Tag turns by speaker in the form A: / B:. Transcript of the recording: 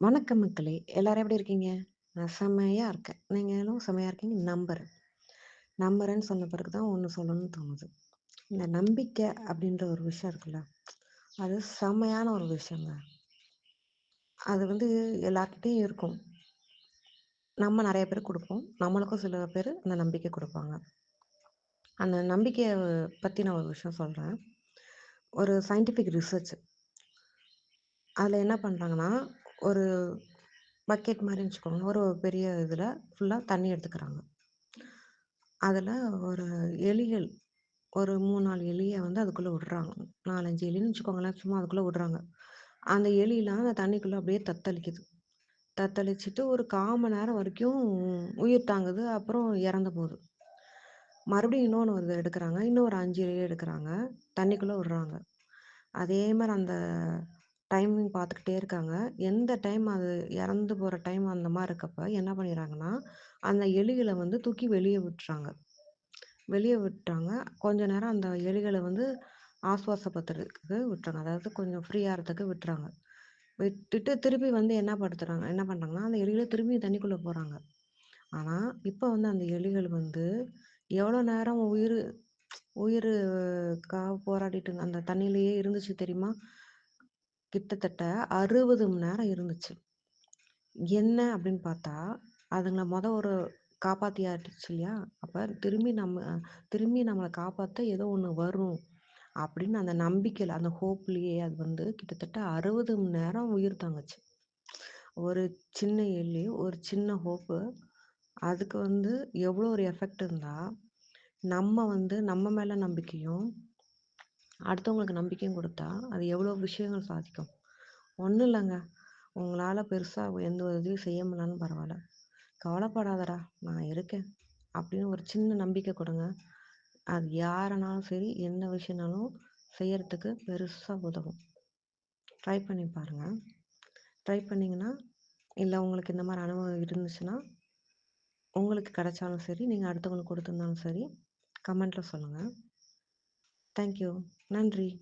A: வணக்கம் மக்களே! எல்லாரும் எப்படி இருக்கீங்க? நான் செம்மையா இருக்கேன். நீங்களும் செம்மையா இருக்கீங்கன்னு நம்புறேன். நம்புறேன்னு சொன்ன பிறகு தான் ஒண்ணு சொல்லணும்னு தோணுது. இந்த நம்பிக்கை அப்படின்ற ஒரு விஷயம் இருக்குல்ல, அது செம்மையான ஒரு விஷயங்க. அது எல்லார்கிட்டயும் இருக்கும். நம்ம நெறைய பேருக்கு குடுப்போம். நம்மளுக்கும் சில பேரு அந்த நம்பிக்கை குடுப்பாங்க. அந்த நம்பிக்கைய பத்தி நான் ஒரு விஷயம் சொல்றேன். ஒரு சயின்டிஃபிக் ரிசர்ச். அதுல என்ன பண்றாங்கன்னா, ஒரு பக்கெட் மாரின்னு வச்சுக்கோங்க. ஒரு பெரிய இதுல ஃபுல்லா தண்ணி எடுத்துக்கிறாங்க. அதுல ஒரு எலிகள் ஒரு 3, 4 எலிய அதுக்குள்ள விடுறாங்க. 4, 5 எலின்னு வச்சுக்கோங்களேன். சும்மா அதுக்குள்ள விடுறாங்க. அந்த எலிலாம் அந்த தண்ணிக்குள்ள அப்படியே தத்தளிக்குது. தத்தளிச்சுட்டு ஒரு 1/4 மணி நேரம் வரைக்கும் உயிர் தாங்குது. அப்புறம் இறந்து போகுது. மறுபடியும் இன்னொன்னு வருது எடுக்குறாங்க. இன்னும் ஒரு 5 எலிய எடுக்குறாங்க. தண்ணிக்குள்ள விடுறாங்க. அதே மாரி அந்த டைமிங் பார்த்துக்கிட்டே இருக்காங்க. எந்த டைம் அது இறந்து போற டைம் அந்த மாரி இருக்கப்ப என்ன பண்ணிடுறாங்கன்னா, அந்த எலிகள தூக்கி வெளிய விட்டுறாங்க. வெளிய விட்டாங்க. கொஞ்ச நேரம் அந்த எலிகள ஆசுவாசப்படுத்துறதுக்கு விட்டுறாங்க. அதாவது கொஞ்சம் ஃப்ரீ ஆறதுக்கு விட்டுறாங்க. விட்டுட்டு திருப்பி என்ன பண்றாங்கன்னா, அந்த எலிகள திரும்பி தண்ணிக்குள்ள போறாங்க. ஆனா, இப்ப அந்த எலிகள் எவ்வளோ நேரம் உயிருக்காக போராடிட்டு அந்த தண்ணியிலேயே இருந்துச்சு தெரியுமா? கிட்டத்தட்ட 60 மணி நேரம் இருந்துச்சு. என்ன அப்படின்னு பார்த்தா, அதுங்கள ஒரு காப்பாத்தியாச்சு இல்லையா? அப்ப திரும்பி நம்மள காப்பாத்த ஏதோ ஒண்ணு வரும். அப்படின்னு அந்த நம்பிக்கையில, அந்த ஹோப்லயே அது கிட்டத்தட்ட 60 மணி நேரம் உயிர் தாங்குச்சு. ஒரு சின்ன எலி, ஒரு சின்ன ஹோப்பு. அதுக்கு எவ்வளோ ஒரு எஃபெக்ட் இருந்தா, நம்ம மேல நம்பிக்கையும், அடுத்தவங்களுக்கு நம்பிக்கையும் குடுத்தா, அது எவ்வளோ விஷயங்கள் சாதிக்கும். ஒண்ணும் இல்லங்க. உங்களால பெருசா எந்த உதவியும் செய்ய முடியலனாலும் பரவால்ல. கவலைப்படாதடா! நான் இருக்கேன். அப்படின்னு ஒரு சின்ன நம்பிக்கை குடுங்க. அது யாரனாலும் சரி, என்ன விஷயம்னாலும் செய்யறதுக்கு பெருசா உதவும். ட்ரை பண்ணி பாருங்க. ட்ரை பண்ணீங்கன்னா, இல்ல உங்களுக்கு இந்த மாரி அனுபவம் இருந்துச்சுன்னா, உங்களுக்கு கிடைச்சாலும் சரி, நீங்க அடுத்தவங்களுக்கு குடுத்திருந்தாலும் சரி, கமெண்ட்ல சொல்லுங்க. Thank you. நன்றி.